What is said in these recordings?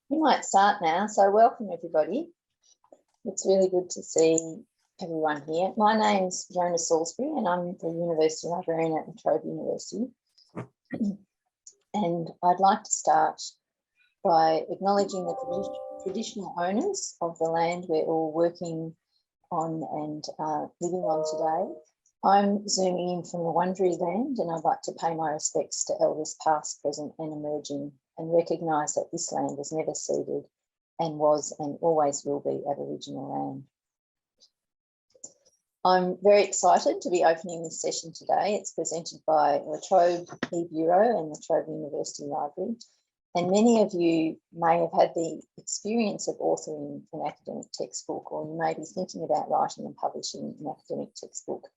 We might start now. So welcome everybody. It's really good to see everyone here. My name's Fiona Salisbury and I'm the University Librarian at Trobe University. And I'd like to start by acknowledging the traditional owners of the land we're all working on and living on today. I'm zooming in from the Wurundjeri land and I'd like to pay my respects to elders past, present and emerging and recognise that this land was never ceded and was and always will be Aboriginal land. I'm very excited to be opening this session today. It's presented by the Trobe eBureau and the Trobe University Library. And many of you may have had the experience of authoring an academic textbook, or you may be thinking about writing and publishing an academic textbook.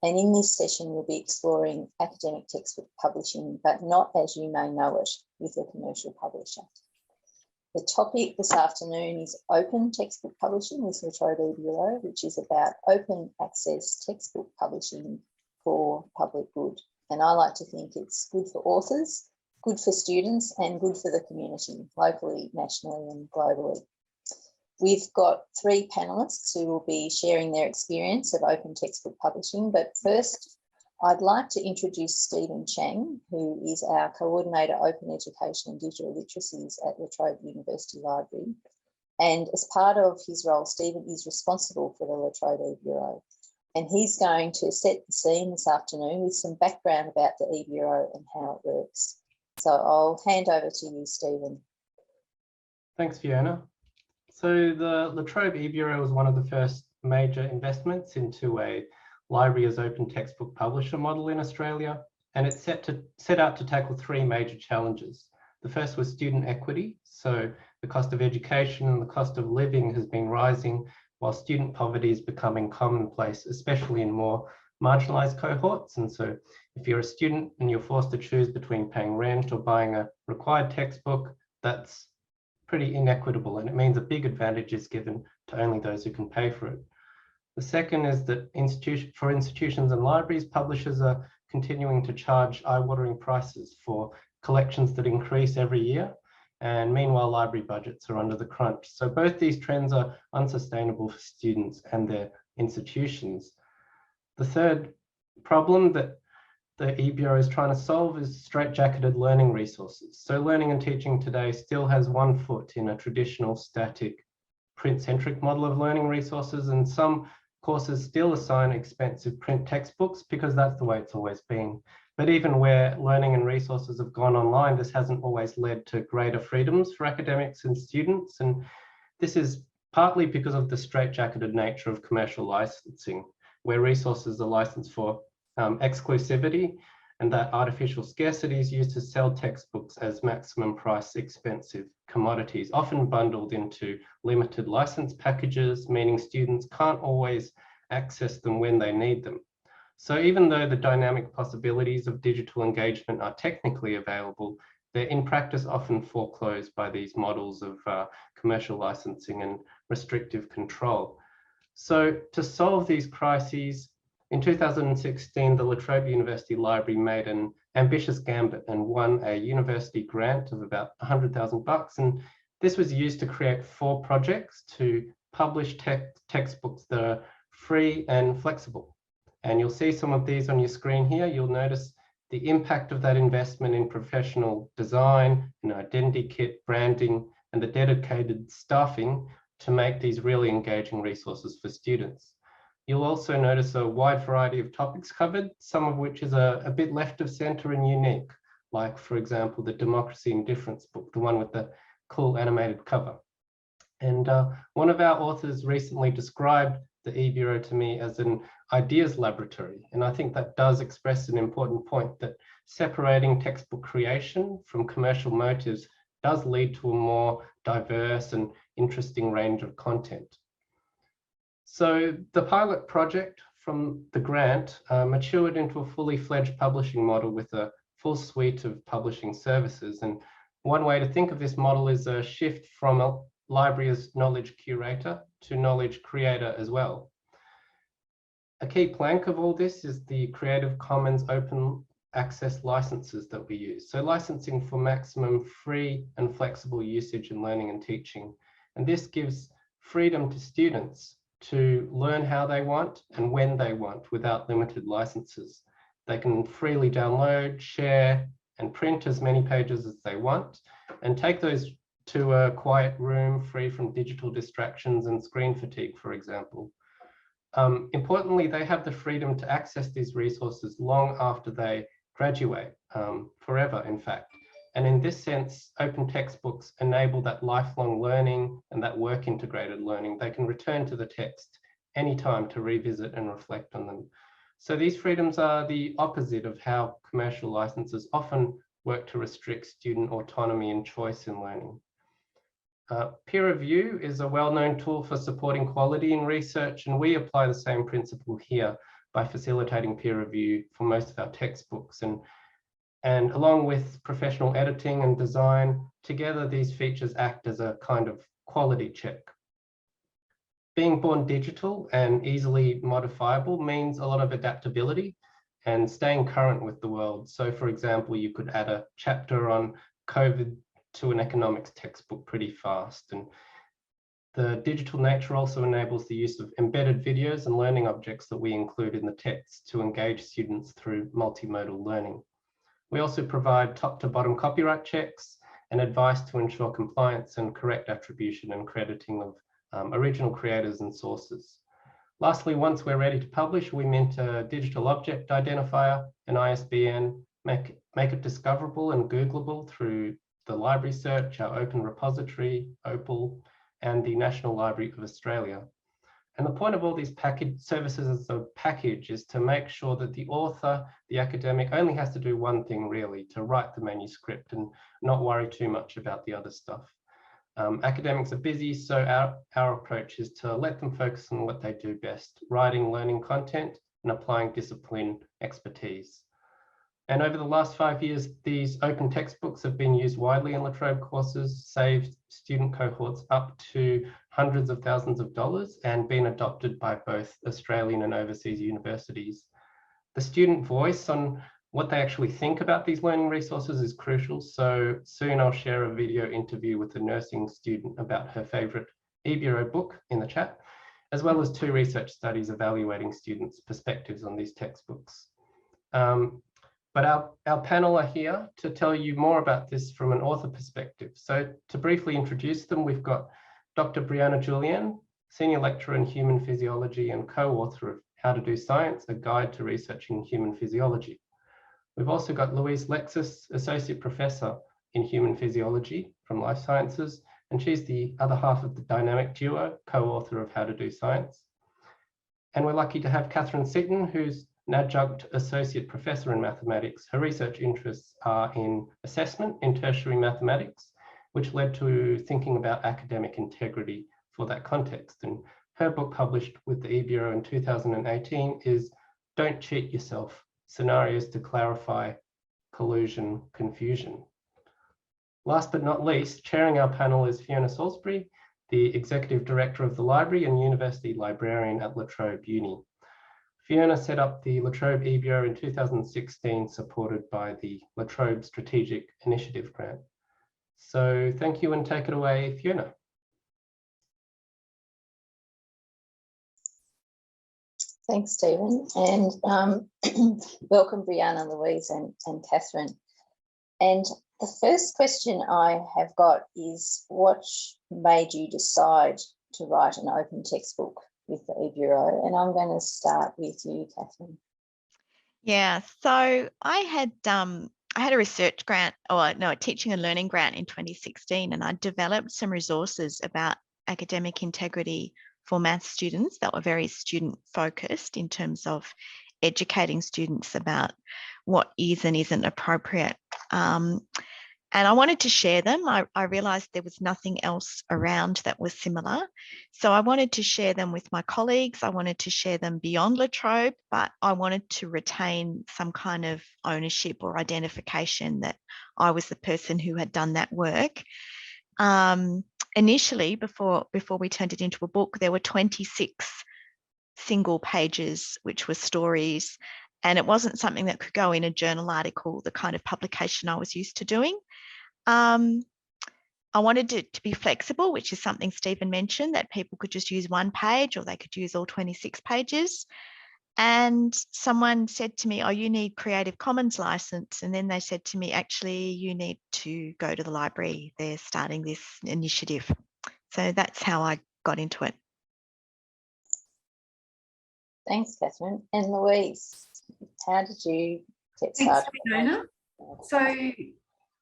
And in this session, we'll be exploring academic textbook publishing, but not as you may know it with a commercial publisher. The topic this afternoon is open textbook publishing with the Trobe eBureau, which is about open access textbook publishing for public good. And I like to think it's good for authors, good for students and good for the community, locally, nationally and globally. We've got three panellists who will be sharing their experience of open textbook publishing. But first, I'd like to introduce Stephen Chang, who is our Coordinator Open Education and Digital Literacies at La Trobe University Library. And as part of his role, Stephen is responsible for the La Trobe eBureau. And he's going to set the scene this afternoon with some background about the eBureau and how it works. So I'll hand over to you, Stephen. Thanks, Fiona. So the La Trobe eBureau was one of the first major investments into a library as open textbook publisher model in Australia, and it set out to tackle three major challenges. The first was student equity. So the cost of education and the cost of living has been rising while student poverty is becoming commonplace, especially in more marginalised cohorts. And so if you're a student and you're forced to choose between paying rent or buying a required textbook, that's pretty inequitable, and it means a big advantage is given to only those who can pay for it. The second is that for institutions and libraries, publishers are continuing to charge eye-watering prices for collections that increase every year, and meanwhile library budgets are under the crunch. So both these trends are unsustainable for students and their institutions. The third problem that the eBureau is trying to solve is straitjacketed learning resources. So learning and teaching today still has one foot in a traditional static print-centric model of learning resources, and some courses still assign expensive print textbooks because that's the way it's always been. But even where learning and resources have gone online, this hasn't always led to greater freedoms for academics and students. And this is partly because of the straitjacketed nature of commercial licensing, where resources are licensed for exclusivity, and that artificial scarcity is used to sell textbooks as maximum price expensive commodities, often bundled into limited license packages, meaning students can't always access them when they need them. So even though the dynamic possibilities of digital engagement are technically available, they're in practice often foreclosed by these models of commercial licensing and restrictive control. So to solve these crises, in 2016, the La Trobe University Library made an ambitious gambit and won a university grant of about $100,000. And this was used to create 4 projects to publish textbooks that are free and flexible. And you'll see some of these on your screen here. You'll notice the impact of that investment in professional design, identity kit, branding, and the dedicated staffing to make these really engaging resources for students. You'll also notice a wide variety of topics covered, some of which is a bit left of center and unique, like, for example, the Democracy and Difference book, the one with the cool animated cover. And one of our authors recently described the eBureau to me as an ideas laboratory. And I think that does express an important point, that separating textbook creation from commercial motives does lead to a more diverse and interesting range of content. So the pilot project from the grant matured into a fully fledged publishing model with a full suite of publishing services. And one way to think of this model is a shift from a library as knowledge curator to knowledge creator as well. A key plank of all this is the Creative Commons open access licenses that we use. So licensing for maximum free and flexible usage in learning and teaching. And this gives freedom to students to learn how they want and when they want without limited licenses. They can freely download, share, and print as many pages as they want, and take those to a quiet room free from digital distractions and screen fatigue, for example. Importantly, they have the freedom to access these resources long after they graduate, forever, in fact. And in this sense, open textbooks enable that lifelong learning and that work integrated learning. They can return to the text anytime to revisit and reflect on them. So these freedoms are the opposite of how commercial licenses often work to restrict student autonomy and choice in learning. Peer review is a well-known tool for supporting quality in research, and we apply the same principle here by facilitating peer review for most of our textbooks. And along with professional editing and design, together these features act as a kind of quality check. Being born digital and easily modifiable means a lot of adaptability and staying current with the world. So for example, you could add a chapter on COVID to an economics textbook pretty fast. And the digital nature also enables the use of embedded videos and learning objects that we include in the text to engage students through multimodal learning. We also provide top to bottom copyright checks and advice to ensure compliance and correct attribution and crediting of original creators and sources. Lastly, once we're ready to publish, we mint a digital object identifier, an ISBN, make it discoverable and Googleable through the library search, our open repository, OPAL, and the National Library of Australia. And the point of all these services as a package is to make sure that the author, the academic, only has to do one thing really, to write the manuscript and not worry too much about the other stuff. Academics are busy, so our approach is to let them focus on what they do best, writing, learning content, and applying discipline expertise. And over the last 5 years, these open textbooks have been used widely in La Trobe courses, saved student cohorts up to hundreds of thousands of dollars, and been adopted by both Australian and overseas universities. The student voice on what they actually think about these learning resources is crucial. So soon I'll share a video interview with a nursing student about her favourite eBureau book in the chat, as well as 2 research studies evaluating students' perspectives on these textbooks. But our panel are here to tell you more about this from an author perspective. So to briefly introduce them, we've got Dr. Brianna Julien, Senior Lecturer in Human Physiology and co-author of How to Do Science, a Guide to Researching Human Physiology. We've also got Louise Lexis, Associate Professor in Human Physiology from Life Sciences, and she's the other half of the dynamic duo, co-author of How to Do Science. And we're lucky to have Katherine Seaton, who's an Adjunct Associate Professor in Mathematics. Her research interests are in assessment in tertiary mathematics, which led to thinking about academic integrity for that context. And her book, published with the eBureau in 2018, is Don't Cheat Yourself: Scenarios to Clarify Collusion Confusion. Last but not least, chairing our panel is Fiona Salisbury, the Executive Director of the Library and University Librarian at La Trobe Uni. Fiona set up the La Trobe eBureau in 2016, supported by the La Trobe Strategic Initiative Grant. So thank you, and take it away, Fiona. Thanks, Stephen, and welcome Brianna, Louise and Katherine. And the first question I have got is, what made you decide to write an open textbook with the eBureau? And I'm going to start with you, Katherine. Yeah, so I had a research grant, or no, a teaching and learning grant in 2016, and I developed some resources about academic integrity for maths students that were very student focused in terms of educating students about what is and isn't appropriate. And I wanted to share them. I realized there was nothing else around that was similar. So I wanted to share them with my colleagues. I wanted to share them beyond La Trobe, but I wanted to retain some kind of ownership or identification that I was the person who had done that work. Initially, before we turned it into a book, there were 26 single pages, which were stories. and it wasn't something that could go in a journal article, the kind of publication I was used to doing. I wanted it to be flexible, which is something Stephen mentioned, that people could just use one page or they could use all 26 pages. And someone said to me, oh, you need Creative Commons license. And then they said to me, actually, you need to go to the library. They're starting this initiative. So that's how I got into it. Thanks, Katherine. And Louise, how did you get started? Thanks, Fiona. So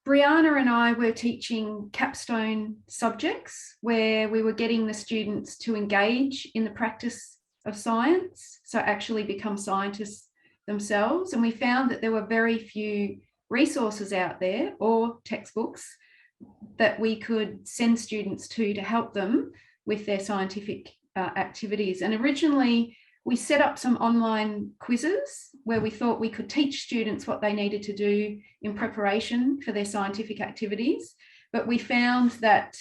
Brianna and I were teaching capstone subjects where we were getting the students to engage in the practice of science, so actually become scientists themselves. And we found that there were very few resources out there or textbooks that we could send students to help them with their scientific activities. And originally we set up some online quizzes where we thought we could teach students what they needed to do in preparation for their scientific activities. But we found that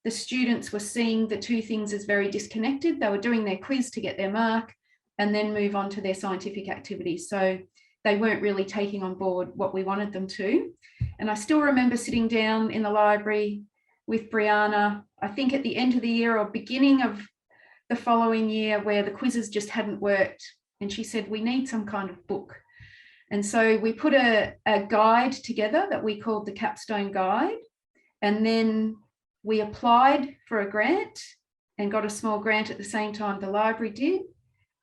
the students were seeing the two things as very disconnected. They were doing their quiz to get their mark and then move on to their scientific activities. So they weren't really taking on board what we wanted them to. And I still remember sitting down in the library with Brianna, I think at the end of the year or beginning of the following year, where the quizzes just hadn't worked. And she said, we need some kind of book. And so we put a guide together that we called the Capstone Guide. And then we applied for a grant and got a small grant at the same time the library did.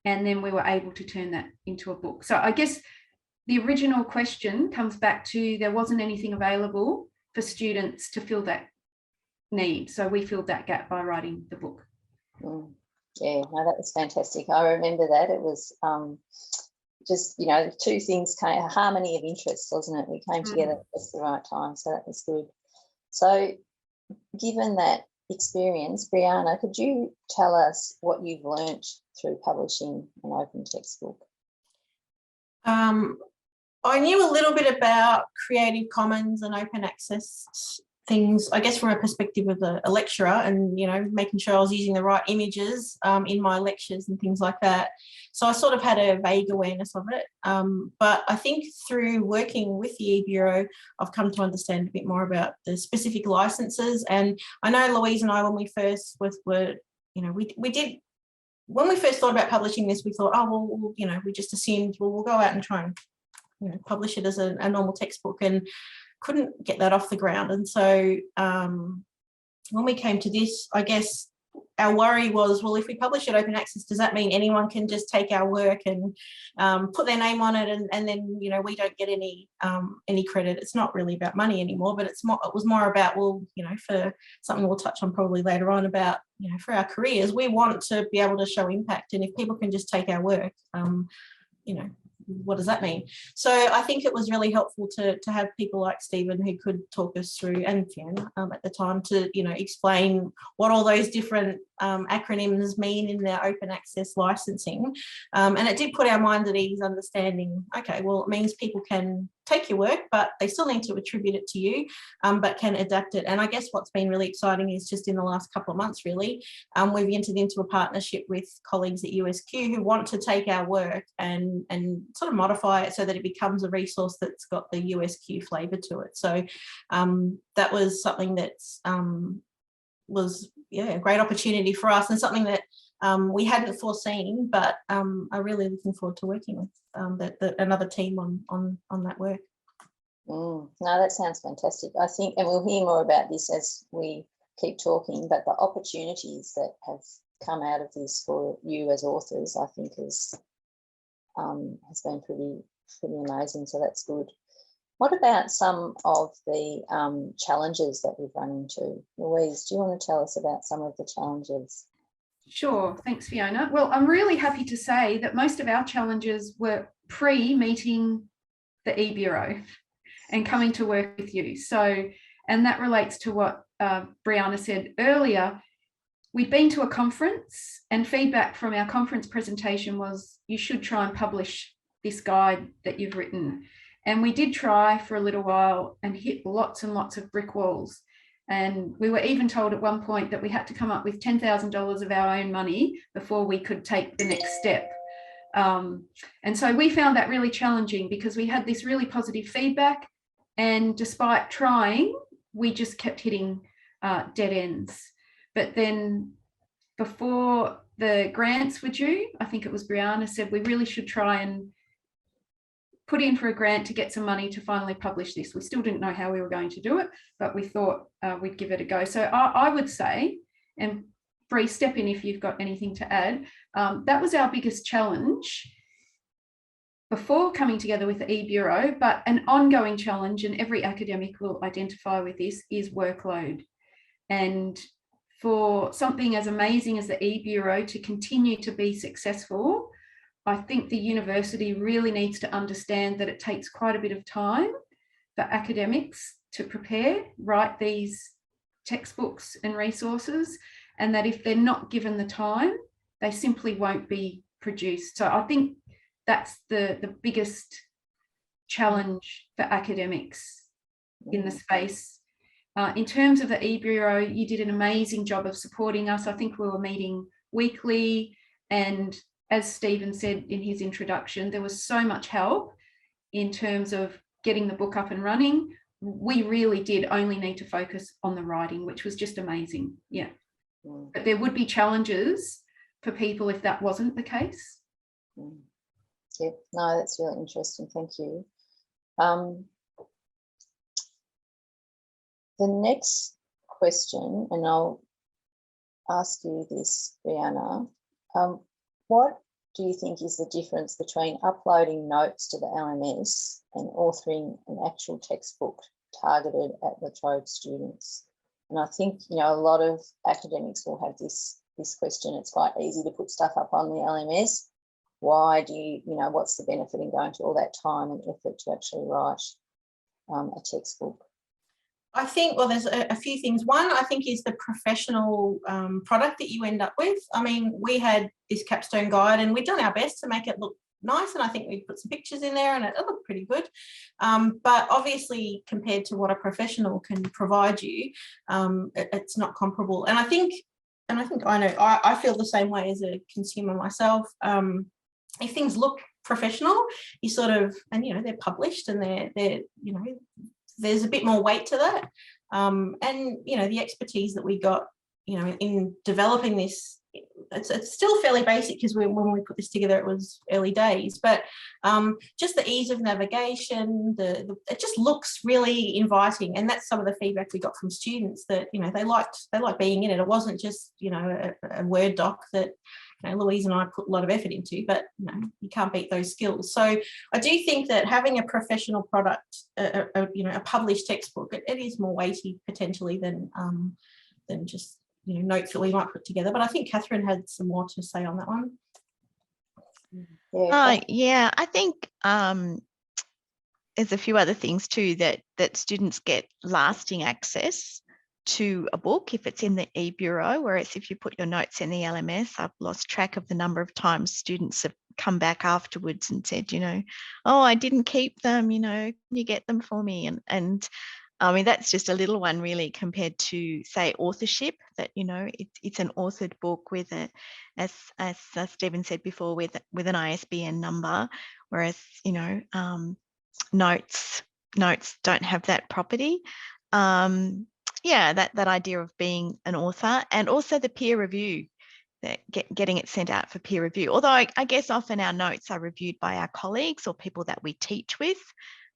And then we were able to turn that into a book. So I guess the original question comes back to there wasn't anything available for students to fill that need. So we filled that gap by writing the book. Yeah, no, that was fantastic. I remember that. It was just, you know, two things came, a harmony of interests, wasn't it? We came together at just the right time, so that was good. So given that experience, Brianna, could you tell us what you've learnt through publishing an open textbook? I knew a little bit about Creative Commons and open access things, I guess, from a perspective of a lecturer, and, you know, making sure I was using the right images in my lectures and things like that. So I sort of had a vague awareness of it. But I think through working with the eBureau, I've come to understand a bit more about the specific licenses. And I know Louise and I, when we first were, you know, we did, when we first thought about publishing this, we thought, oh, well, you know, we just assumed, well, we'll go out and try and, you know, publish it as a normal textbook, and couldn't get that off the ground. And so when we came to this, I guess our worry was, well, if we publish it open access, does that mean anyone can just take our work and put their name on it, and then, you know, we don't get any credit? It's not really about money anymore, but it was more about, well, you know, for something we'll touch on probably later on about, you know, for our careers, we want to be able to show impact, and if people can just take our work, you know, what does that mean? So I think it was really helpful to have people like Stephen who could talk us through, and Fiona at the time, to, you know, explain what all those different acronyms mean in their open access licensing. And it did put our mind at ease, understanding, okay, well, it means people can take your work, but they still need to attribute it to you, but can adapt it. And I guess what's been really exciting is just in the last couple of months, really, we've entered into a partnership with colleagues at USQ who want to take our work and sort of modify it so that it becomes a resource that's got the USQ flavour to it. So that was something that's was, yeah, a great opportunity for us, and something that we hadn't foreseen, but are really looking forward to working with another team on that work. No, that sounds fantastic. I think, and we'll hear more about this as we keep talking, but the opportunities that have come out of this for you as authors, I think has been pretty amazing. So that's good. What about some of the challenges that we've run into? Louise, do you want to tell us about some of the challenges? Sure, thanks, Fiona. Well, I'm really happy to say that most of our challenges were pre-meeting the eBureau and coming to work with you. So, and that relates to what Brianna said earlier. We'd been to a conference, and feedback from our conference presentation was, you should try and publish this guide that you've written. And we did try for a little while and hit lots and lots of brick walls. And we were even told at one point that we had to come up with $10,000 of our own money before we could take the next step. And so we found that really challenging because we had this really positive feedback, and despite trying, we just kept hitting dead ends. But then before the grants were due, I think it was Brianna said we really should try and put in for a grant to get some money to finally publish this. We still didn't know how we were going to do it, but we thought we'd give it a go. So I would say, and Bree, step in if you've got anything to add, that was our biggest challenge before coming together with the eBureau, but an ongoing challenge, and every academic will identify with this, is workload. And for something as amazing as the eBureau to continue to be successful, I think the university really needs to understand that it takes quite a bit of time for academics to prepare, write these textbooks and resources, and that if they're not given the time, they simply won't be produced. So I think that's the biggest challenge for academics in the space. In terms of the eBureau, you did an amazing job of supporting us. I think we were meeting weekly, and as Stephen said in his introduction, there was so much help in terms of getting the book up and running. We really did only need to focus on the writing, which was just amazing. Yeah. But there would be challenges for people if that wasn't the case. Yeah, no, that's really interesting. Thank you. The next question, and I'll ask you this, Brianna, what do you think is the difference between uploading notes to the LMS and authoring an actual textbook targeted at the Trobe students? And I think, you know, a lot of academics will have this question. It's quite easy to put stuff up on the LMS. Why do you know, what's the benefit in going to all that time and effort to actually write a textbook? I think, well, there's a few things. One, I think, is the professional product that you end up with. I mean, we had this capstone guide and we've done our best to make it look nice, and I think we put some pictures in there and it looked pretty good. But obviously, compared to what a professional can provide you, it's not comparable. And I think I feel the same way as a consumer myself. If things look professional, you sort of, and you know, they're published and they're you know, there's a bit more weight to that. And, you know, the expertise that we got, you know, in developing this, it's still fairly basic because when we put this together, it was early days, but just the ease of navigation, it just looks really inviting. And that's some of the feedback we got from students, that, you know, they liked being in it. It wasn't just, you know, a Word doc that, you know, Louise and I put a lot of effort into, but you know, you can't beat those skills. So I do think that having a professional product, you know, a published textbook, it is more weighty potentially than just, you know, notes that we might put together. But I think Katherine had some more to say on that one. Yeah, I think there's a few other things too, that students get lasting access to a book if it's in the eBureau, whereas if you put your notes in the LMS, I've lost track of the number of times students have come back afterwards and said, you know, oh, I didn't keep them, you know, can you get them for me? And I mean, that's just a little one really compared to, say, authorship, that, you know, it's an authored book with a, as Stephen said before, with an ISBN number, whereas, you know, notes don't have that property. Yeah, that idea of being an author, and also the peer review, that getting it sent out for peer review. Although I guess often our notes are reviewed by our colleagues or people that we teach with,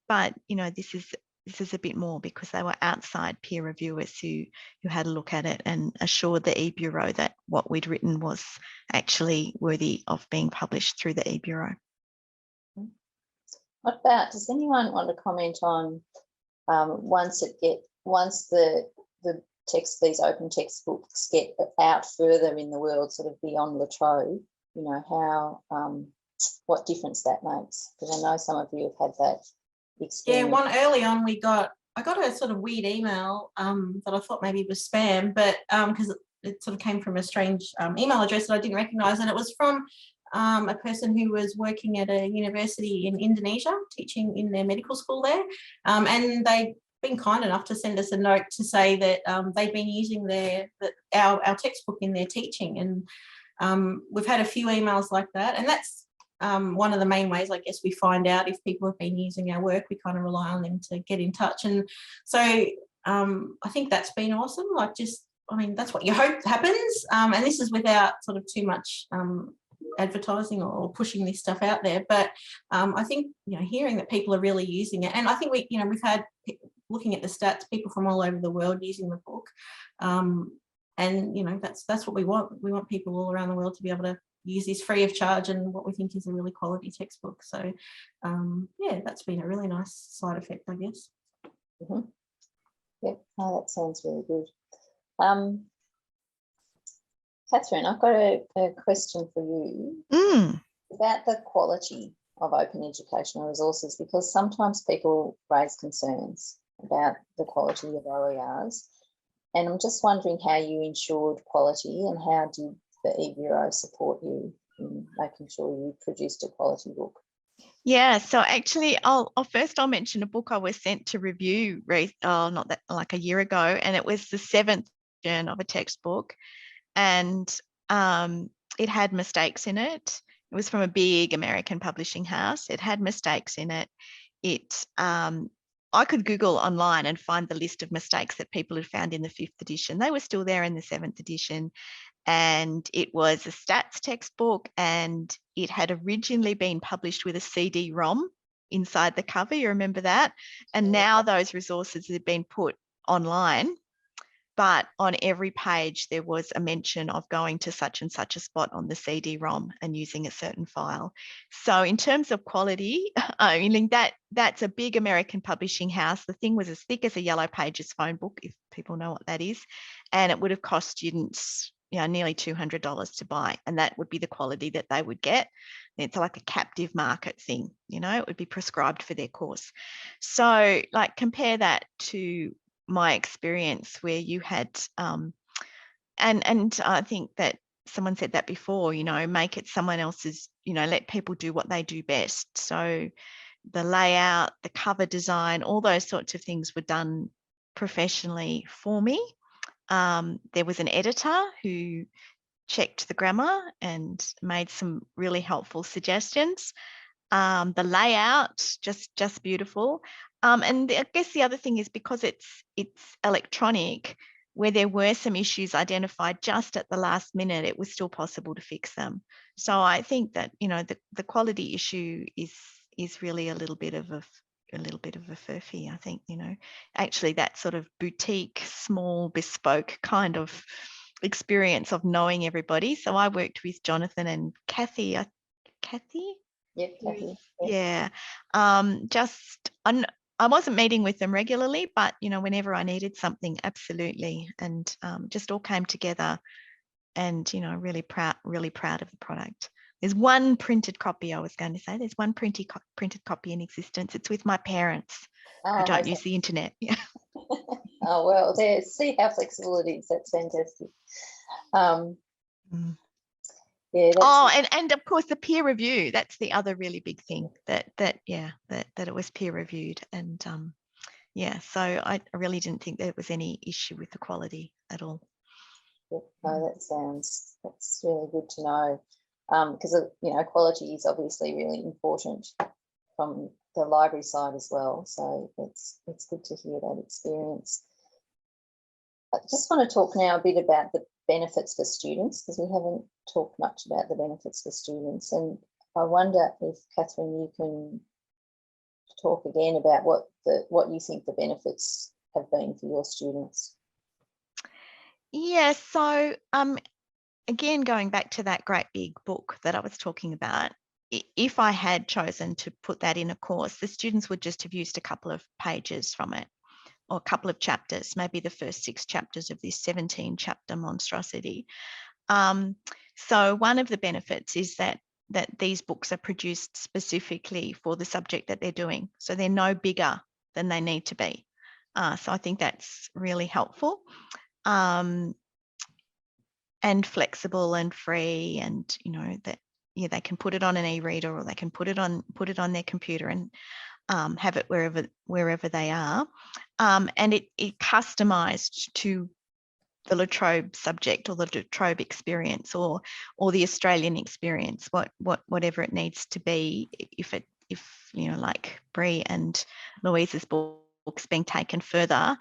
but you know, this is a bit more because they were outside peer reviewers who had a look at it and assured the eBureau that what we'd written was actually worthy of being published through the eBureau. What about, does anyone want to comment on once these open textbooks get out further in the world, sort of beyond La Trobe, you know, how what difference that makes? Because I know some of you have had that experience. Yeah, one early on I got a sort of weird email that I thought maybe was spam, but because it sort of came from a strange email address that I didn't recognise, and it was from a person who was working at a university in Indonesia, teaching in their medical school there, and they'd been kind enough to send us a note to say that they'd been using our textbook in their teaching, and we've had a few emails like that, and that's one of the main ways, I guess, we find out if people have been using our work. We kind of rely on them to get in touch. And so I think that's been awesome. Like, just, I mean, that's what you hope happens. And this is without sort of too much advertising or pushing this stuff out there. But I think, you know, hearing that people are really using it, and I think we, you know, we've had, looking at the stats, people from all over the world using the book. And, you know, that's what we want. We want people all around the world to be able to use this free of charge, and what we think is a really quality textbook. So, yeah, that's been a really nice side effect, I guess. Mm-hmm. Yep, oh, that sounds really good. Katherine, I've got a question for you about the quality of open educational resources, because sometimes people raise concerns about the quality of OERs. And I'm just wondering how you ensured quality, and how did the eBureau support you in making sure you produced a quality book? Yeah, so actually, I'll mention a book I was sent to review, not that, like a year ago, and it was the 7th edition of a textbook, and it had mistakes in it. It was from a big American publishing house. It had mistakes in it. I could Google online and find the list of mistakes that people had found in the 5th edition. They were still there in the 7th edition. And it was a stats textbook, and it had originally been published with a CD-ROM inside the cover. You remember that? And now those resources have been put online, but on every page there was a mention of going to such and such a spot on the CD-ROM and using a certain file. So in terms of quality, I mean, that's a big American publishing house. The thing was as thick as a Yellow Pages phone book, if people know what that is, and it would have cost students, you know, nearly $200 to buy, and that would be the quality that they would get. It's like a captive market thing, you know, it would be prescribed for their course. So, like, compare that to my experience where you had, and I think that someone said that before, you know, make it someone else's, you know, let people do what they do best. So the layout, the cover design, all those sorts of things were done professionally for me. There was an editor who checked the grammar and made some really helpful suggestions. The layout, just beautiful. And I guess the other thing is, because it's electronic, where there were some issues identified just at the last minute, it was still possible to fix them. So I think that, you know, the quality issue is really a little bit of a furphy, I think, you know. Actually, that sort of boutique, small, bespoke kind of experience of knowing everybody. So I worked with Jonathan and Kathy. Kathy? Yep, Kathy. Yeah. I wasn't meeting with them regularly, but, you know, whenever I needed something, absolutely. And just all came together, and, you know, really proud of the product. There's one printed copy, I was going to say. There's one printed copy in existence. It's with my parents who don't use the internet. Yeah. Oh, well, there. See how flexible it is. That's fantastic. Yeah. And of course the peer review. That's the other really big thing, that it was peer reviewed, and yeah. So I really didn't think there was any issue with the quality at all. Yeah, no, that's really good to know, because you know, quality is obviously really important from the library side as well. So it's good to hear that experience. I just want to talk now a bit about the benefits for students, because we haven't talked much about the benefits for students, and I wonder if, Katherine, you can talk again about what you think the benefits have been for your students. Yeah, so again, going back to that great big book that I was talking about, if I had chosen to put that in a course, the students would just have used a couple of pages from it, or a couple of chapters, maybe the first 6 chapters of this 17-chapter monstrosity. So one of the benefits is that these books are produced specifically for the subject that they're doing. So they're no bigger than they need to be. So I think that's really helpful. And flexible and free, and, you know, that, yeah, they can put it on an e-reader, or they can put it on their computer and have it wherever they are, and it customized to the La Trobe subject or the La Trobe experience or the Australian experience, whatever it needs to be, if you know, like Bri and Louise's books being taken further,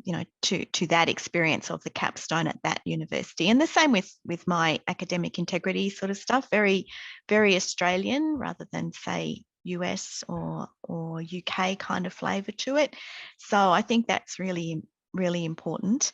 you know, to that experience of the capstone at that university. And the same with my academic integrity sort of stuff, very, very Australian rather than say US or UK kind of flavour to it. So I think that's really, really important.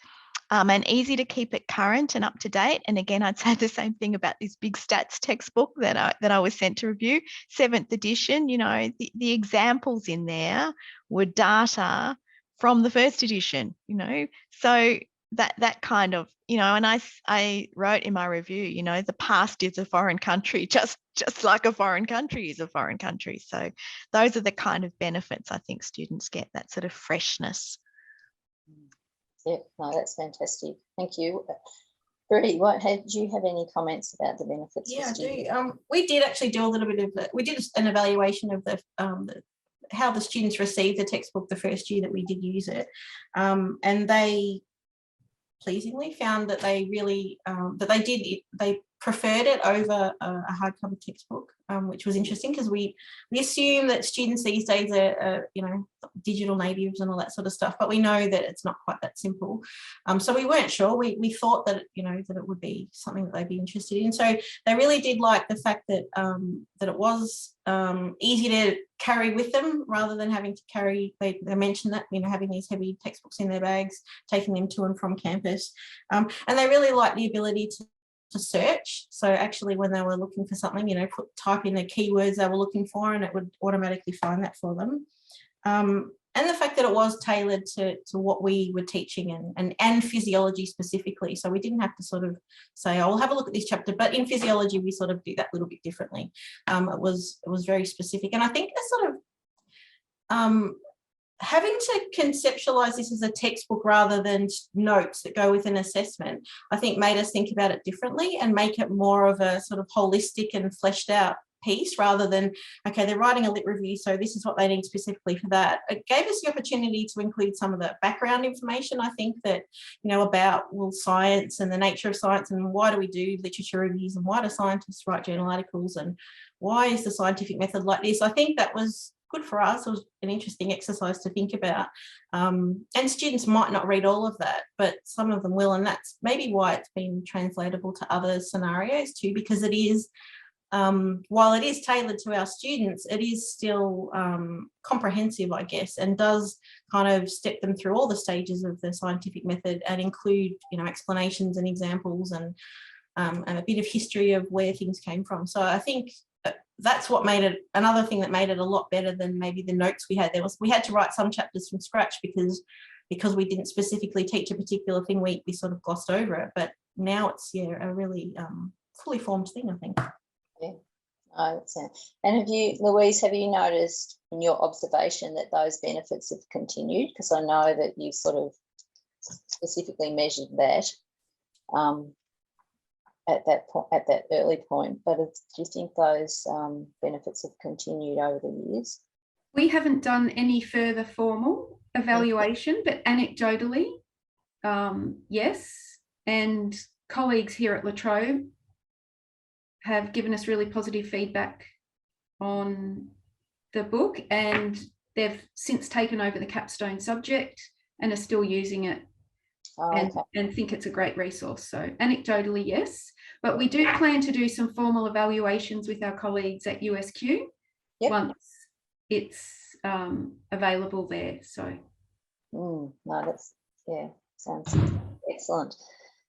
And easy to keep it current and up to date. And again, I'd say the same thing about this big stats textbook that I was sent to review, 7th edition. You know, the examples in there were data from the 1st edition, you know, so that kind of, you know, and I wrote in my review, you know, the past is a foreign country, just like a foreign country is a foreign country. So those are the kind of benefits I think students get, that sort of freshness. Yeah, no, that's fantastic. Thank you. Bri, do you have any comments about the benefits? Yeah, I do. We did actually do a little bit of we did an evaluation of the how the students received the textbook the first year that we did use it, and they pleasingly found that they really they preferred it over a hardcover textbook, which was interesting because we assume that students these days are you know, digital natives and all that sort of stuff, but we know that it's not quite that simple. So we weren't sure. We thought that, you know, that it would be something that they'd be interested in. So they really did like the fact that that it was easy to carry with them rather than having to carry. They mentioned that, you know, having these heavy textbooks in their bags, taking them to and from campus, and they really liked the ability to search. So actually when they were looking for something, you know, type in the keywords they were looking for and it would automatically find that for them. And the fact that it was tailored to what we were teaching and physiology specifically. So we didn't have to sort of say, oh, we'll have a look at this chapter, but in physiology we sort of do that a little bit differently. It was very specific. And I think the sort of having to conceptualize this as a textbook rather than notes that go with an assessment, I think made us think about it differently and make it more of a sort of holistic and fleshed out piece rather than, okay, they're writing a lit review, so this is what they need specifically for that. It gave us the opportunity to include some of the background information, I think, that, you know, about, well, science and the nature of science and why do we do literature reviews and why do scientists write journal articles and why is the scientific method like this. I think that was good for us. It was an interesting exercise to think about. And students might not read all of that, but some of them will. And that's maybe why it's been translatable to other scenarios too, because it is, while it is tailored to our students, it is still comprehensive, I guess, and does kind of step them through all the stages of the scientific method and include, you know, explanations and examples and a bit of history of where things came from. So I think that's what made it, another thing that made it a lot better than maybe the notes we had. We had to write some chapters from scratch because we didn't specifically teach a particular thing, we sort of glossed over it. But now it's, yeah, a really fully formed thing, I think. Yeah, I would say. And have you, Louise, have you noticed in your observation that those benefits have continued? Because I know that you sort of specifically measured that at that early point, but do you think those benefits have continued over the years? We haven't done any further formal evaluation, but anecdotally, yes. And colleagues here at La Trobe have given us really positive feedback on the book, and they've since taken over the capstone subject and are still using it. And think it's a great resource. So anecdotally, yes, but we do plan to do some formal evaluations with our colleagues at USQ once it's available there. So no, that's, yeah, sounds excellent.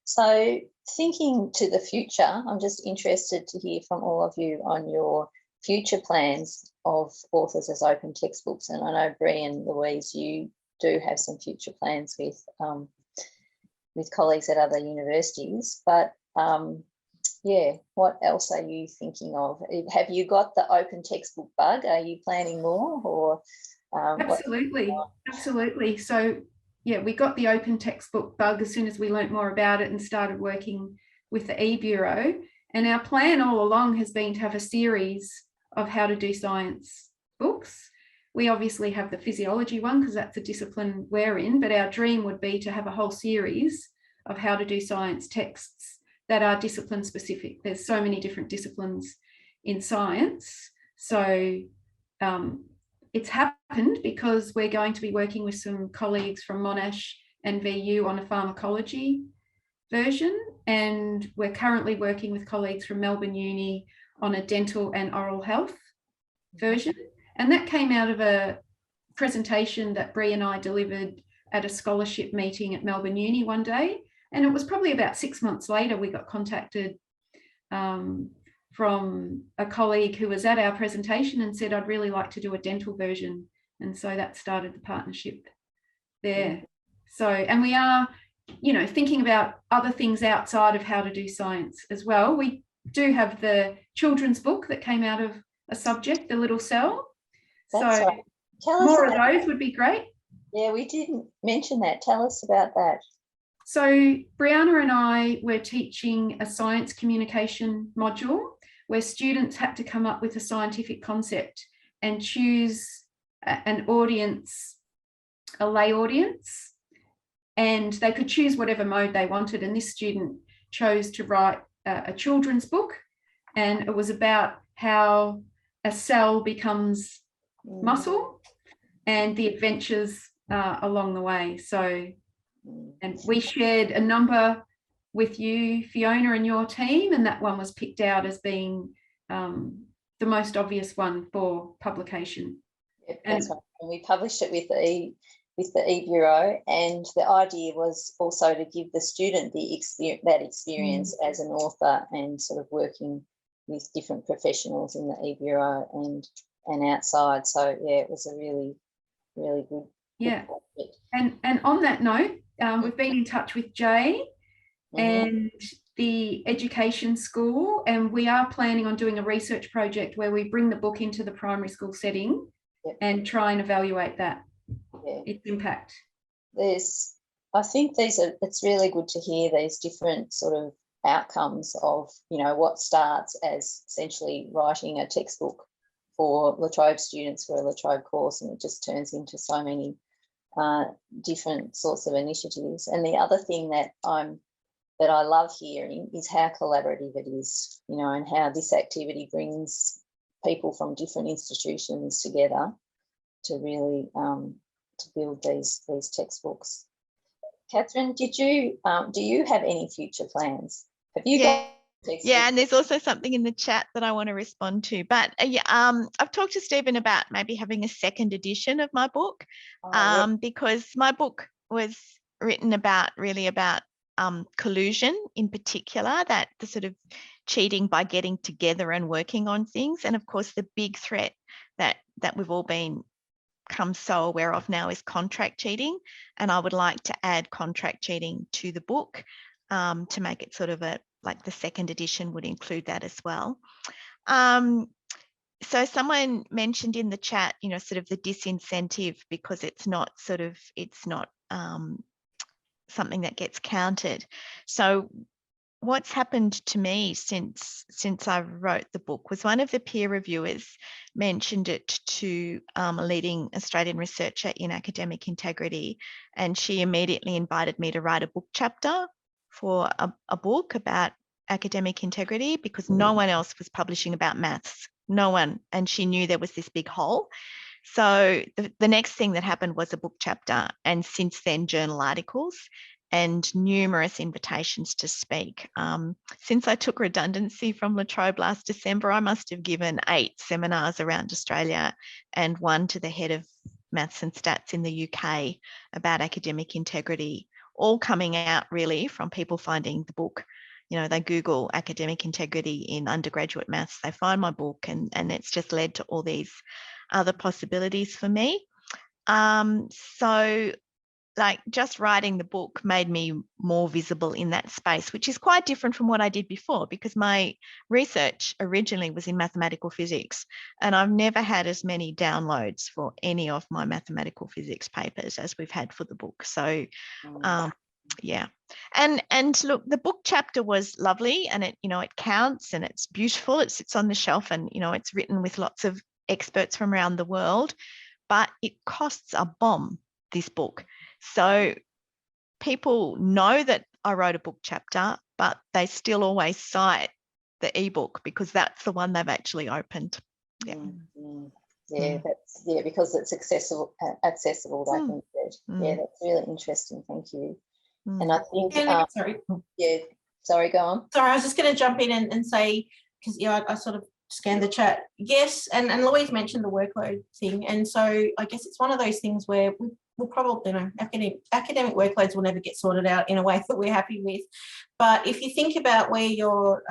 So thinking to the future, I'm just interested to hear from all of you on your future plans of authors as open textbooks. And I know Bri and Louise, you do have some future plans with colleagues at other universities, but yeah, what else are you thinking of? Have you got the open textbook bug? Are you planning more, or absolutely. So yeah, we got the open textbook bug as soon as we learnt more about it and started working with the eBureau, and our plan all along has been to have a series of how to do science books. We obviously have the physiology one because that's a discipline we're in, but our dream would be to have a whole series of how to do science texts that are discipline specific. There's so many different disciplines in science. So it's happened because we're going to be working with some colleagues from Monash and VU on a pharmacology version, and we're currently working with colleagues from Melbourne Uni on a dental and oral health version. And that came out of a presentation that Bri and I delivered at a scholarship meeting at Melbourne Uni one day. And it was probably about 6 months later we got contacted from a colleague who was at our presentation and said, I'd really like to do a dental version. And so that started the partnership there. So, and we are, you know, thinking about other things outside of how to do science as well. We do have the children's book that came out of a subject, The Little Cell. That's so right. Tell us more of about those would be great. Yeah, we didn't mention that. Tell us about that. So Brianna and I were teaching a science communication module where students had to come up with a scientific concept and choose an audience, a lay audience, and they could choose whatever mode they wanted. And this student chose to write a children's book, and it was about how a cell becomes muscle and the adventures along the way. So, and we shared a number with you, Fiona, and your team, and that one was picked out as being the most obvious one for publication. Yep, that's right. And we published it with the eBureau, and the idea was also to give the student that experience as an author and sort of working with different professionals in the eBureau and outside. So yeah, it was a really, really good. Yeah, and on that note, we've been in touch with Jay and the education school, and we are planning on doing a research project where we bring the book into the primary school setting and try and evaluate that, its impact. I think it's really good to hear these different sort of outcomes of, you know, what starts as essentially writing a textbook for La Trobe students for a La Trobe course, and it just turns into so many different sorts of initiatives. And the other thing that I love hearing is how collaborative it is, you know, and how this activity brings people from different institutions together to really to build these textbooks. Katherine, do you have any future plans? Have you got textbooks? Yeah, and there's also something in the chat that I want to respond to. But I've talked to Stephen about maybe having a second edition of my book, because my book was written about collusion in particular, that the sort of cheating by getting together and working on things. And of course, the big threat that we've all become so aware of now is contract cheating. And I would like to add contract cheating to the book to make it sort of like the second edition would include that as well. So someone mentioned in the chat, you know, sort of the disincentive because it's not something that gets counted. So what's happened to me since I wrote the book was one of the peer reviewers mentioned it to a leading Australian researcher in academic integrity, and she immediately invited me to write a book chapter for a book about academic integrity because no one else was publishing about maths, no one, and she knew there was this big hole. So the next thing that happened was a book chapter, and since then journal articles and numerous invitations to speak. Since I took redundancy from La Trobe last December, I must have given 8 seminars around Australia and one to the head of maths and stats in the UK about academic integrity, all coming out really from people finding the book. You know, they Google academic integrity in undergraduate maths, they find my book, and it's just led to all these other possibilities for me. So like just writing the book made me more visible in that space, which is quite different from what I did before, because my research originally was in mathematical physics, and I've never had as many downloads for any of my mathematical physics papers as we've had for the book. So yeah, and look, the book chapter was lovely, and it, you know, it counts and it's beautiful, it sits on the shelf, and you know, it's written with lots of experts from around the world, but it costs a bomb, this book. So people know that I wrote a book chapter, but they still always cite the ebook because that's the one they've actually opened. Yeah. Yeah, that's because it's accessible. They think that. Yeah, that's really interesting. Thank you. And I think sorry, go on. Sorry, I was just going to jump in and say, because I sort of scanned the chat. Yes, and Louise mentioned the workload thing, and so I guess it's one of those things where we'll probably, academic workloads will never get sorted out in a way that we're happy with. But if you think about where your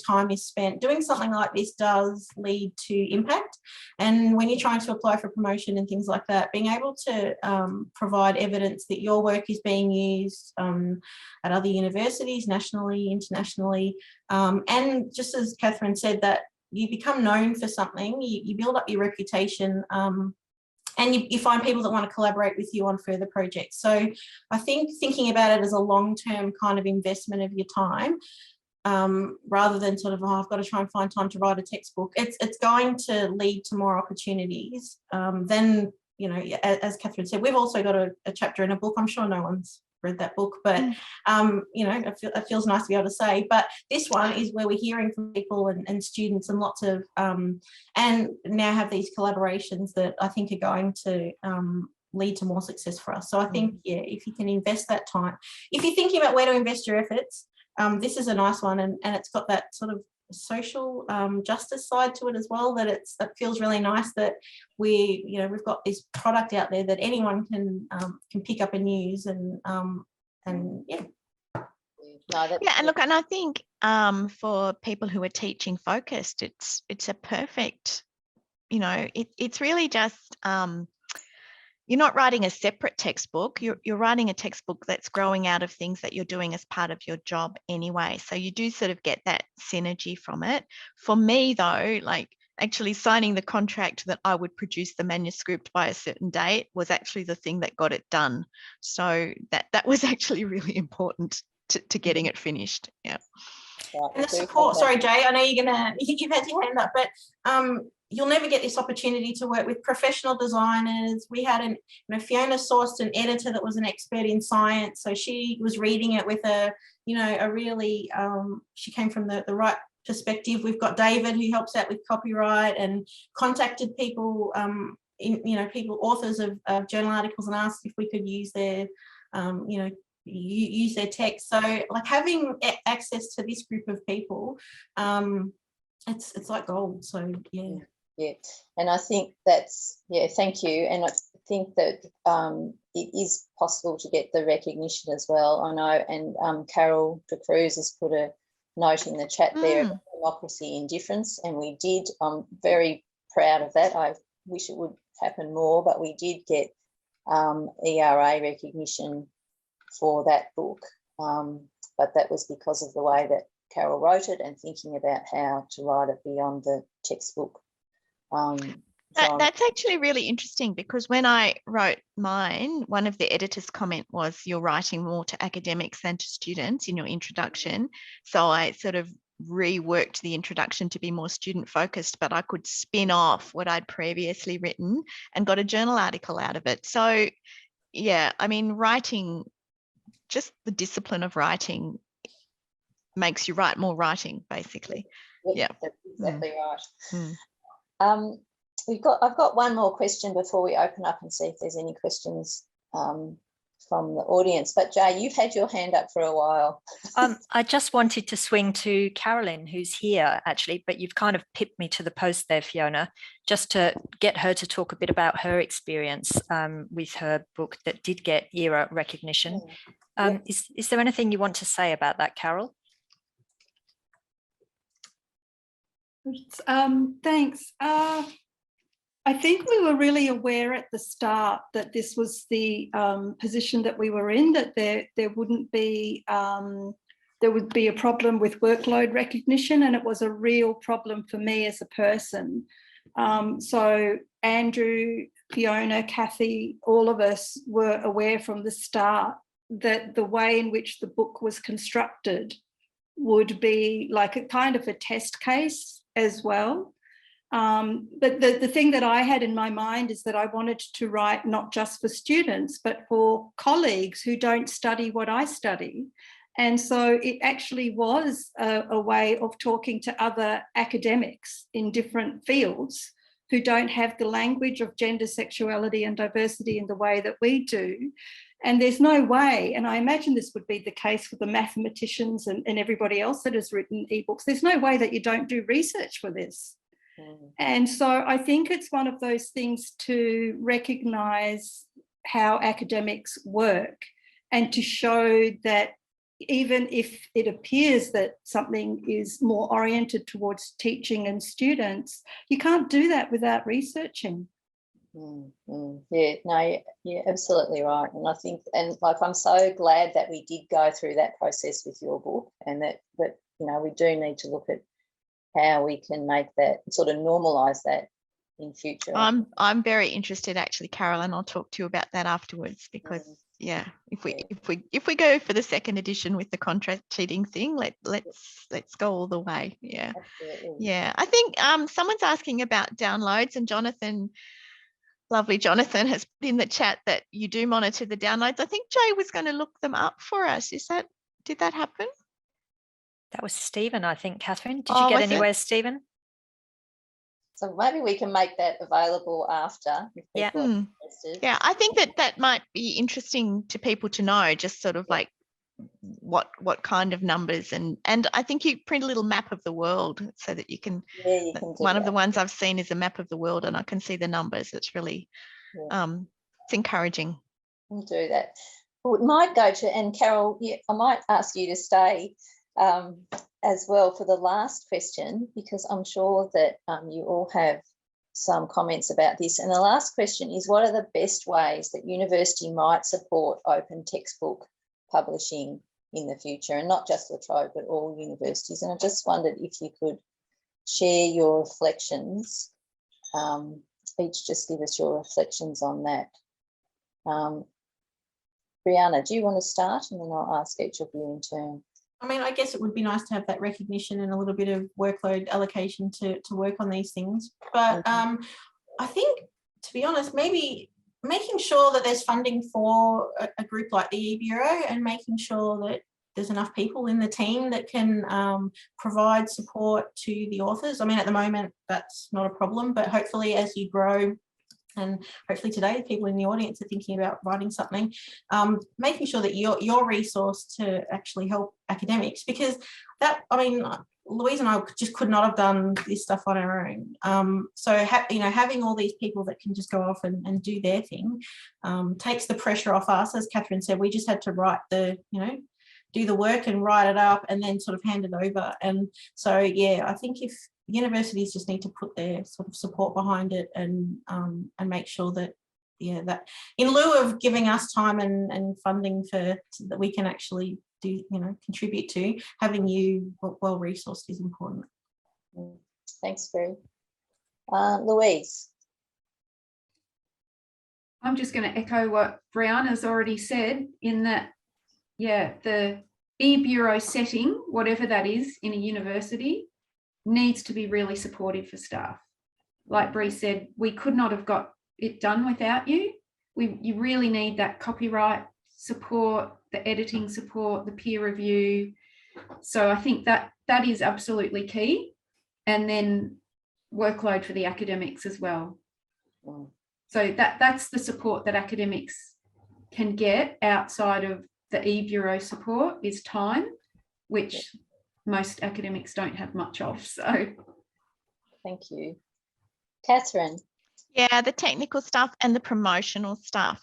time is spent, doing something like this does lead to impact. And when you're trying to apply for promotion and things like that, being able to provide evidence that your work is being used at other universities, nationally, internationally, and just as Katherine said, that you become known for something, you build up your reputation, and you find people that want to collaborate with you on further projects. So I think thinking about it as a long-term kind of investment of your time, rather than sort of, I've got to try and find time to write a textbook, it's going to lead to more opportunities. Then, as Katherine said, we've also got a chapter in a book. I'm sure no one's read that book, but it feels nice to be able to say. But this one is where we're hearing from people and students and lots of and now have these collaborations that I think are going to lead to more success for us. So I think if you can invest that time, if you're thinking about where to invest your efforts, this is a nice one, and it's got that sort of social justice side to it as well, that it feels really nice that we've got this product out there that anyone can pick up and use, and and look, and I think for people who are teaching focused, it's a perfect, it's really just you're not writing a separate textbook, you're writing a textbook that's growing out of things that you're doing as part of your job anyway. So you do sort of get that synergy from it. For me though, like actually signing the contract that I would produce the manuscript by a certain date was actually the thing that got it done. So that was actually really important to getting it finished. Yeah. And the support, sorry Jay, I know you've had your hand up, but you'll never get this opportunity to work with professional designers. We had Fiona sourced an editor that was an expert in science, so she was reading it with a really she came from the right perspective. We've got David who helps out with copyright and contacted people, authors of journal articles, and asked if we could use their use their text. So like having access to this group of people, it's like gold. So yeah, and I think that's thank you. And I think that it is possible to get the recognition as well. I know, and Carol de Cruz has put a note in the chat there about democracy in difference, and we did. I'm very proud of that. I wish it would happen more, but we did get ERA recognition for that book, but that was because of the way that Carol wrote it and thinking about how to write it beyond the textbook. That's actually really interesting, because when I wrote mine, one of the editor's comment was you're writing more to academics than to students in your introduction. So I sort of reworked the introduction to be more student focused, but I could spin off what I'd previously written and got a journal article out of it. So yeah, I mean, writing, just the discipline of writing makes you write more writing, basically. Yeah, that's exactly right. I've got one more question before we open up and see if there's any questions from the audience. But Jay, you've had your hand up for a while. I just wanted to swing to Carolyn, who's here actually, but you've kind of pipped me to the post there, Fiona, just to get her to talk a bit about her experience with her book that did get ERA recognition. Is there anything you want to say about that, Carol? Thanks. I think we were really aware at the start that this was the position that we were in, that there would be a problem with workload recognition, and it was a real problem for me as a person. So Andrew, Fiona, Kathy, all of us were aware from the start that the way in which the book was constructed would be like a kind of a test case as well. But the thing that I had in my mind is that I wanted to write not just for students, but for colleagues who don't study what I study. And so it actually was a way of talking to other academics in different fields who don't have the language of gender, sexuality and diversity in the way that we do. And there's no way, and I imagine this would be the case for the mathematicians and everybody else that has written ebooks, there's no way that you don't do research for this. And so I think it's one of those things to recognise how academics work and to show that even if it appears that something is more oriented towards teaching and students, you can't do that without researching. Yeah, no, you're absolutely right. And I think, and like, I'm so glad that we did go through that process with your book, and that you know, we do need to look at how we can make that, sort of normalise that in future. I'm very interested, actually, Carol, and I'll talk to you about that afterwards, because yeah, if we go for the second edition with the contract cheating thing, let's go all the way. Yeah. Absolutely. Yeah, I think someone's asking about downloads, and Jonathan, lovely Jonathan, has put in the chat that you do monitor the downloads. I think Jay was going to look them up for us. Did that happen? That was Stephen, I think, Katherine. Did you get anywhere, Stephen? So maybe we can make that available after. If people are interested. Yeah, I think that might be interesting to people to know, just sort of like what kind of numbers, and I think you print a little map of the world so that you can. Yeah, you can do one that. of the ones I've seen is a map of the world, and I can see the numbers. It's really, it's encouraging. We'll do that. We might go to, and Carol, I might ask you to stay as well for the last question, because I'm sure that you all have some comments about this. And the last question is, what are the best ways that university might support open textbook publishing in the future? And not just La Trobe, but all universities. And I just wondered if you could share your reflections, each just give us your reflections on that. Brianna, do you want to start, and then I'll ask each of you in turn? I mean, I guess it would be nice to have that recognition and a little bit of workload allocation to work on these things. But I think, to be honest, maybe making sure that there's funding for a group like the eBureau, and making sure that there's enough people in the team that can provide support to the authors. I mean, at the moment, that's not a problem, but hopefully as you grow, and hopefully today people in the audience are thinking about writing something, making sure that you're resourced to actually help academics, because that, I mean, Louise and I just could not have done this stuff on our own. So having all these people that can just go off and do their thing takes the pressure off us. As Katherine said, we just had to write do the work and write it up and then sort of hand it over. And so, yeah, I think if universities just need to put their sort of support behind it, and make sure that, that in lieu of giving us time and funding so that we can actually do, contribute to, having you well resourced is important. Thanks, Bri. Louise. I'm just going to echo what Brianna's already said, in that, the eBureau setting, whatever that is in a university, needs to be really supportive for staff. Like Bri said, we could not have got it done without you. You really need that copyright support, the editing support, the peer review. So I think that is absolutely key. And then workload for the academics as well. So that's the support that academics can get outside of the eBureau support, is time, which most academics don't have much of. So thank you. Katherine. Yeah, the technical stuff and the promotional stuff.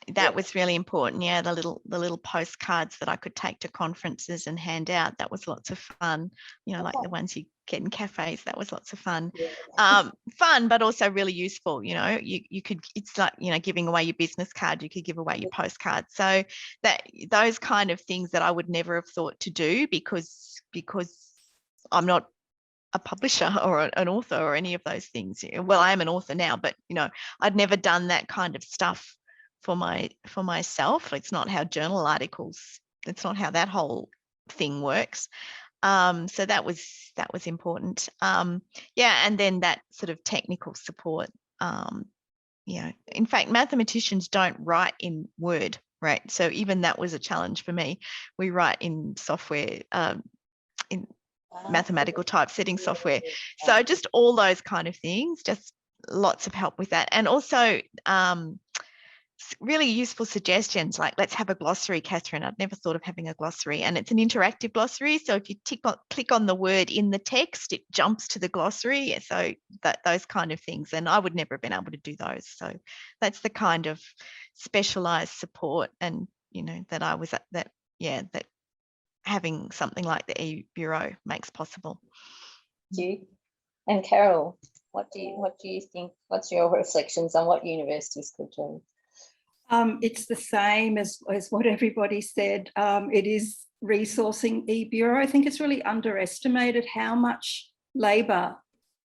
That was really important. Yeah, the little postcards that I could take to conferences and hand out. That was lots of fun. Like the ones you get in cafes. That was lots of fun. Fun, but also really useful. You could. It's like giving away your business card. You could give away your postcard. So those kind of things that I would never have thought to do because I'm not a publisher or an author or any of those things. Well, I am an author now, but I'd never done that kind of stuff for myself. It's not how journal articles, it's not how that whole thing works. So that was important. And then that sort of technical support. In fact, mathematicians don't write in Word. right? So even that was a challenge for me. We write in software, in mathematical typesetting software. So just all those kind of things, just lots of help with that. And also really useful suggestions like, let's have a glossary, Katherine. I'd never thought of having a glossary, and it's an interactive glossary. So if you click on the word in the text, it jumps to the glossary. So those kind of things, and I would never have been able to do those. So that's the kind of specialized support, and that I was at that having something like the eBureau makes possible. Thank you. And Carol, what do you think? What's your reflections on what universities could do? It's the same as what everybody said. It is resourcing eBureau. I think it's really underestimated how much labour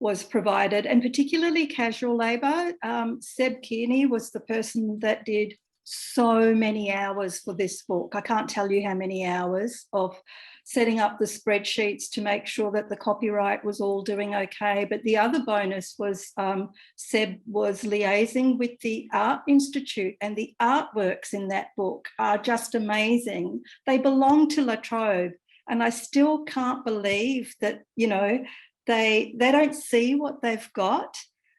was provided, and particularly casual labour. Seb Kearney was the person that did so many hours for this book. I can't tell you how many hours of setting up the spreadsheets to make sure that the copyright was all doing okay. But the other bonus was Seb was liaising with the Art Institute, and the artworks in that book are just amazing. They belong to La Trobe, and I still can't believe that, they don't see what they've got.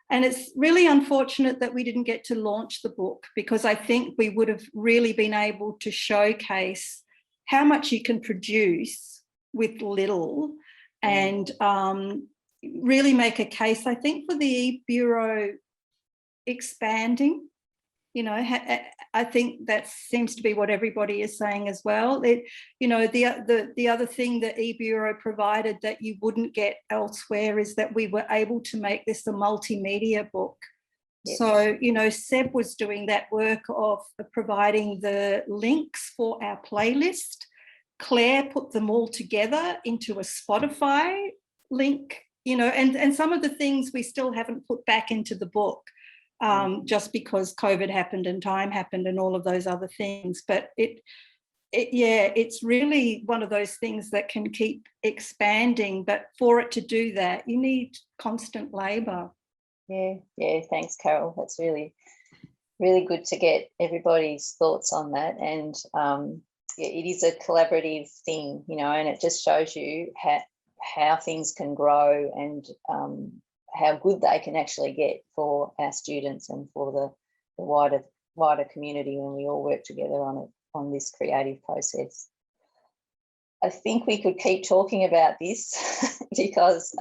And it's really unfortunate that we didn't get to launch the book, because I think we would have really been able to showcase how much you can produce with little, and really make a case, I think, for the eBureau expanding. I think that seems to be what everybody is saying as well. The other thing that eBureau provided that you wouldn't get elsewhere is that we were able to make this a multimedia book. Yes. So, Seb was doing that work of providing the links for our playlist. Claire put them all together into a Spotify link, and some of the things we still haven't put back into the book. Just because COVID happened and time happened and all of those other things. But it's really one of those things that can keep expanding. But for it to do that, you need constant labour. Yeah, thanks, Carol. That's really, really good to get everybody's thoughts on that. And it is a collaborative thing, and it just shows you how things can grow, and how good they can actually get for our students and for the wider community when we all work together on this creative process. I think we could keep talking about this because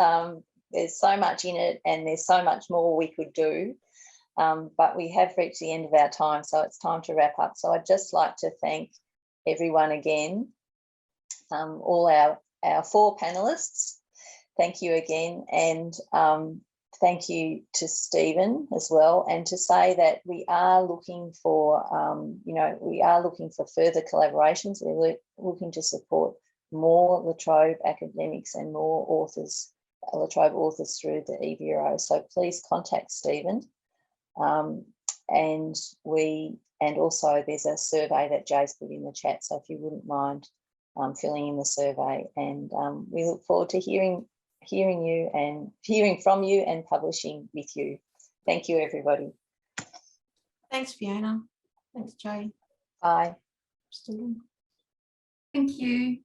there's so much in it, and there's so much more we could do, but we have reached the end of our time, so it's time to wrap up. So I'd just like to thank everyone again, all our 4 panellists. Thank you again, and thank you to Stephen as well, and to say that we are looking for, further collaborations. We're looking to support more La Trobe academics and more authors, La Trobe authors through the eBureau. So please contact Stephen, and also there's a survey that Jay's put in the chat. So if you wouldn't mind filling in the survey, and we look forward to hearing from you and publishing with you. Thank you, everybody. Thanks, Fiona. Thanks, Jay. Bye. Thank you.